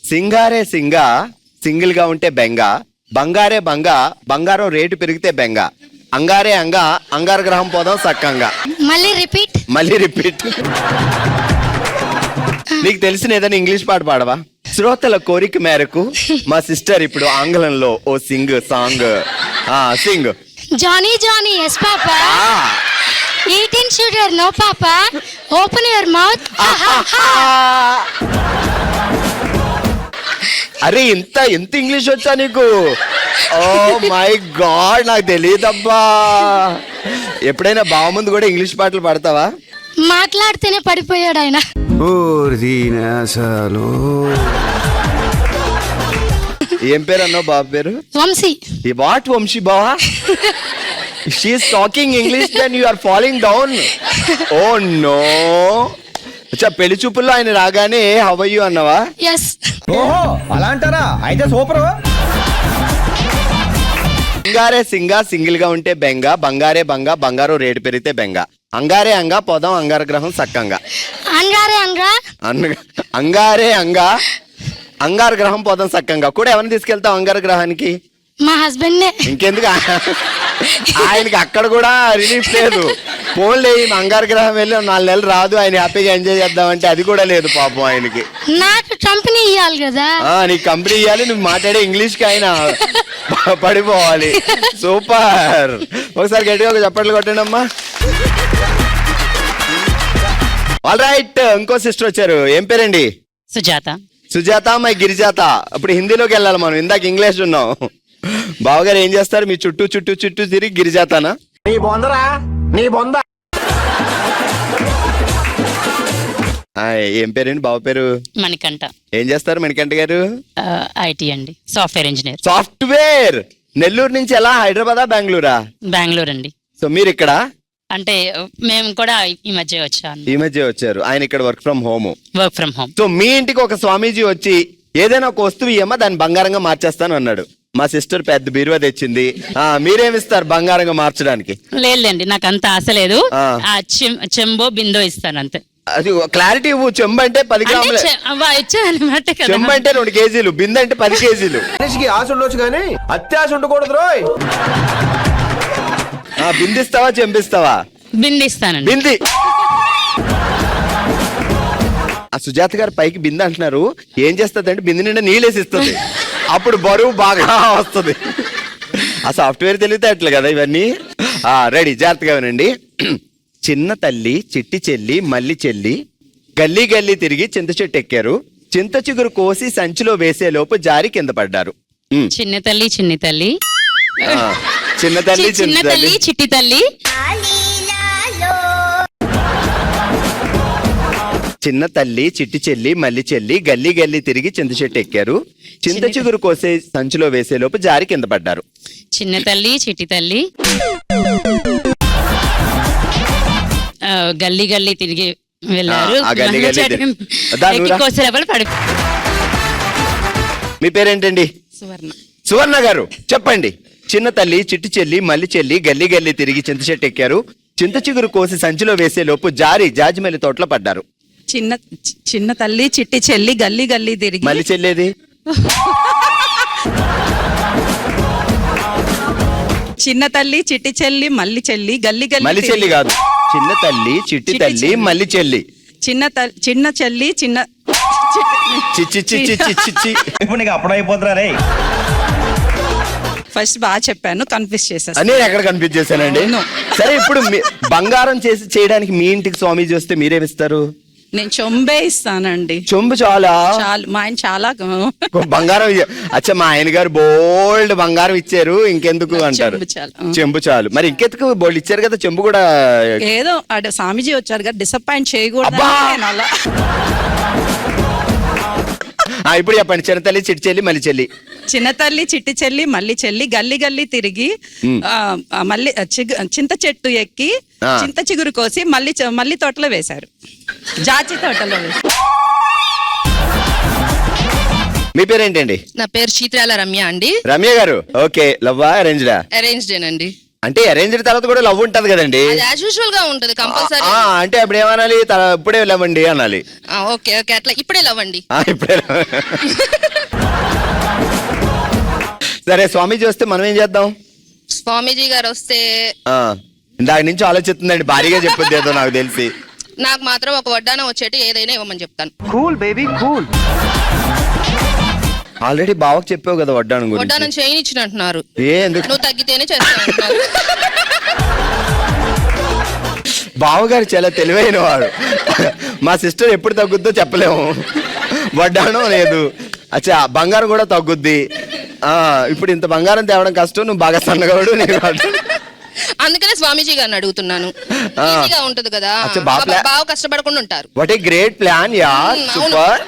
Singharoy సింగా single గా ఉంటే బెంగ, బంగారే బంగ బంగారం రేటు పెరిగితే బెంగ, అంగారే అంగ అంగార గ్రహం పోదాం సక్కంగా. మళ్ళీ రిపీట్. నీకు తెలిసిన ఏదైనా ఇంగ్లీష్ పాట పాడవా? శ్రోతల కోరిక మేరకు మా సిస్టర్ ఇప్పుడు ఆంగ్లంలో ఓ sing song sing. Johnny Johnny yes papa, eating sugar no papa, open your mouth. అరే ఎంత ఇంగ్లీష్ వచ్చా నీకు? ఓ మై గాడ్, నాకు తెలియదబ్బా. ఎప్పుడైనా బావ ముందు కూడా ఇంగ్లీష్ పాటలు పాడతావా? మాట్లాడితేనే పడిపోయాడు ఆయన. ఏం పేరు అన్నావు బాబు పేరు? వంశీ. వాట్ వంశీ బావా? She is talking English then you are following down. Oh no. అచ్చా, పెళ్లి చూపుల్లో ఆయన రాగానే హౌ ఆర్ యు అన్నావా? yes. ఓహో అలా అంటారా? అయితే సూపర్. సింగారే సింగా సింగిల్ గా ఉంటే బెంగ, బంగారే బంగ బంగారం రేటు పెరిగితే బెంగ, అంగారే అంగ పోదాం అంగార గ్రహం సక్కంగా. అంగారే అంగ అంగార గ్రహం పోదాం సక్కంగా కూడా ఎవరిని తీసుకెళ్తావు అంగార గ్రహానికి? మా హస్బెండ్. ఇంకెందుకు, ఆయనకి అక్కడ కూడా రిలీఫ్ లేదు. ఫోన్లే అంగార గ్రహం వెళ్ళి 4 నెలలు రాదు, ఆయన హ్యాపీగా ఎంజాయ్ చేద్దామంటే అది కూడా లేదు పాపం ఆయనకి. నాకు కంపెనీ ఇవ్వాలి కదా. నీకు కంపెనీ ఇవ్వాలి, నువ్వు మాట్లాడే ఇంగ్లీష్ కి ఆయన పడిపోవాలి. సూపర్. ఒకసారి గట్టిగా ఒక చప్పట్లు కొట్టండి అమ్మా. ఆల్ రైట్, ఇంకో సిస్టర్ వచ్చారు. ఏం పేరండి? సుజాత. సుజాత మై గిరిజాత. ఇప్పుడు హిందీలోకి వెళ్ళాలి మనం, ఇందాక ఇంగ్లీష్ ఉన్నాం. బావగారు ఏం చేస్తారు? మీ చుట్టూ చుట్టూ చుట్టూ తిరిగి గిరిజాతానా? నీ బొందరా, నీ బొంద. ఏం పేరండి బావ పేరు? మణికంఠ. ఏం చేస్తారు మణికంఠ గారు? ఐటీ అండి, సాఫ్ట్వేర్ ఇంజనీర్. సాఫ్ట్వేర్. నెల్లూరు నుంచి ఎలా? హైదరాబాదా బెంగళూరా? బెంగళూరు అండి. సో మీరు ఇక్కడ? అంటే మేము కూడా ఈ మధ్య వచ్చాను. ఈ మధ్య వచ్చారు. ఆయన ఇక్కడ work from home. Work from home. So మీ ఇంటికి ఒక స్వామీజీ వచ్చి ఏదైనా ఒక వస్తువు ఇయ్యమ్మా, దాన్ని బంగారంగా మార్చేస్తాను అన్నాడు. మా సిస్టర్ పెద్ద బీరువా తెచ్చింది. మీరేమిస్తారు బంగారంగా మార్చడానికి? లేదండి, నాకు అంత ఆశ లేదు. చెంబో బిందో ఇస్తాను అంతే. అది క్లారిటీ ఇవ్వు. చెంబు అంటే 10 గ్రాములు, చెంబు అంటే 2 కేజీలు, బిందె అంటే 10 కేజీలు. మనిషికి ఆశ ఉండొచ్చు కానీ అత్యాశ ఉండకూడదు రోయ్. బిందిస్తావా చెంపిస్తావా? బిందిస్తానండి. బింది. ఆ సుజాత గారు పైకి బిందె అంటున్నారు. ఏం చేస్తుంది అంటే బిందె నిండా నీళ్ళేసిస్తుంది. అప్పుడు బరువు బాగా వస్తుంది. ఆ సాఫ్ట్వేర్ తెలివితే అట్లా కదా ఇవన్నీ. రెడీ, జాగ్రత్తగా వినండి. చిన్న తల్లి చిట్టి చెల్లి మల్లి చెల్లి గల్లీ గల్లీ తిరిగి చింత చెట్టు ఎక్కారు. చింత చిగురు కోసి సంచిలో వేసే లోపు జారి కింద పడ్డారు. చిన్న తల్లి చిన్ని తల్లి, చిన్న తల్లి చిన్న తల్లి చిట్టి తల్లి, చిన్న తల్లి చిట్టి చెల్లి మల్లి చెల్లి గల్లీ గల్లీ తిరిగి చింత చెట్టు ఎక్కారు. చింత చిగురు కోసే సంచిలో వేసే లోపు జారి కింద పడ్డారు. చిన్న తల్లి చిట్టి తల్లి గల్లీ గల్లీ తిరిగి వెళ్ళారు. మీ పేరేంటండి? సువర్ణ. సువర్ణ గారు చెప్పండి. చిన్న తల్లి చిట్టి చెల్లి మల్లి చెల్లి గల్లీ గల్లీ తిరిగి చింత చెట్టు ఎక్కారు. చింత చిగురు కోసి సంచిలో వేసే లోపు జారి జాజిమల్లి తోటలో పడ్డారు. చిన్న తల్లి చిట్టి చెల్లి గల్లీ గల్లీ తిరిగి. మల్లి చెల్లేది? చిన్న తల్లి చిట్టి చెల్లి మల్లి చెల్లి గల్లీ గల్లీ. మల్లి చెల్లి కాదు, చిన్న తల్లి చిట్టి తల్లి మల్లి చెల్లి. చిన్న చెల్లి చిన్న ఇప్పుడు నీకు అప్పుడు అయిపోతున్నా రే. ఫస్ట్ బాగా చెప్పాను, కన్ఫ్యూజ్ చేశాను. నేను ఎక్కడ కన్ఫ్యూజ్ చేశానండి? సరే, ఇప్పుడు బంగారం చేయడానికి మీ ఇంటికి స్వామీజీ వస్తే మీరేమిస్తారు? నేను చొంబే ఇస్తానండి. చొంబు చాలా? చాలు, మా ఆయన చాలా బంగారం. అచ్చా, మా ఆయన గారు బోల్డ్ బంగారం ఇచ్చారు, ఇంకెందుకు అంటారు. చెంబు చాలు. మరి ఇంకెందుకు? బోల్డ్ ఇచ్చారు కదా, చెంబు కూడా. ఏదో స్వామీజీ వచ్చారు కదా, డిసప్పాయింట్ చేయకూడదు. ఇప్పుడు చెప్పండి. చిన్న తల్లి చిట్టి చెల్లి మల్లి చెల్లి. చిన్న తల్లి చిట్టి చెల్లి మల్లి చెల్లి గల్లీ గల్లీ తిరిగి మళ్ళీ చింత చెట్టు ఎక్కి చింత చిగురు కోసి మళ్ళీ తోటలో వేశారు. జాచి తోటలో వేశారు. మీ పేరేంటండి? నా పేరు చీత్రాల రమ్య అండి. రమ్య గారు, ఓకే. లవ్వా అరేంజ్డా? అరేంజ్డ్ అండి. అంటే అరేంజ్డ్ తర్వాత కూడా లవ్ ఉంటది కదండి. అది యాజ్ యూజువల్ గా ఉంటది కంపల్సరీ. అంటే అప్పుడు ఏమనాలి, ఇప్పుడే లేవండి అనాలి. ఓకే ఓకే అట్లా ఇప్పుడే లవ్వండి. ఇప్పుడే సరే స్వామీజీ వస్తే మనం ఏం చేద్దాం? స్వామీజీ గారు వస్తే ఇందాక నుంచి ఆలోచిస్తుందండి, భారీగా చెప్పుద్ది ఏదో నాకు తెలిసి. నాకు మాత్రం ఒక వడ్డానం వచ్చేటి ఏదైనా ఇవ్వమని చెప్తాను. Cool baby cool. ఆల్రెడీ బావకు చెప్పావు కదా వడ్డానం గురించి. వడ్డానం చేయని ఇచ్చినట్టున్నారు. ఎందుకు? నువ్వు తగ్గితేనే చేస్తాను. బావగారు చాలా తెలివైన వాడు. మా సిస్టర్ ఎప్పుడు తగ్గుద్దో చెప్పలేము. వడ్డానం లేదు, అచ్చా బంగారం కూడా తగ్గుద్ది. ఇప్పుడు ఇంత బంగారం తేవడం కష్టం, నువ్వు బాగా సన్నగాడు. అందుకనే స్వామీజీ గారిని అడుగుతున్నాను. ఈజీగా ఉంటది కదా, బాగా కష్టపడకుండా ఉంటారు. వాట్ ఏ గ్రేట్ ప్లాన్ యార్, సూపర్.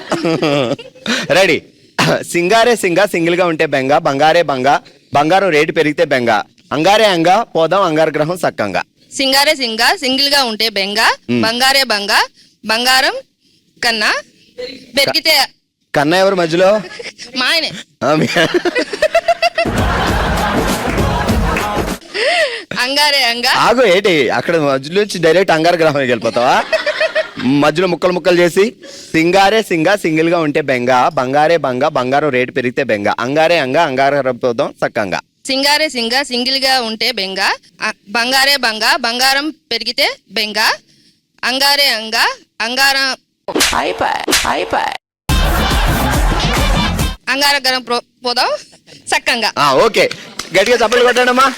రెడీ. సింగారే సింగా సింగిల్ గా ఉంటే బెంగ, బంగారే బంగ బంగారం రేటు పెరిగితే బెంగ, అంగారే అంగా పోదాం అంగారగ్రహం సక్కంగా. సింగారే సింగా సింగిల్ గా ఉంటే బెంగ, బంగారే బంగ బంగారం కన్నా పెరిగితే. కన్నా ఎవరు మధ్యలో? మా ఆయనే. అంగారే అంగా. ఆగు, ఏంటి అక్కడ మధ్యలో నుంచి డైరెక్ట్ అంగారగ్రహం వెళ్ళిపోతావా? మధ్యలో ముక్కలు ముక్కలు చేసి సింగారే సింగా సింగిల్ గా ఉంటే బెంగ, బంగారే బంగ బంగారం రేటు పెరిగితే బెంగ, అంగారే అంగా అంగారగ్రహం పోదాం సక్కంగా. సింగారే సింగా సింగిల్ గా ఉంటే బెంగ, బంగారే బంగ బంగారం పెరిగితే బెంగ, అంగారే అంగా అంగారం అంగారగ్రహం పోదాం సక్కంగా. ఓకే, గట్టిగా చప్పట్లు కొట్టాడమ్మా.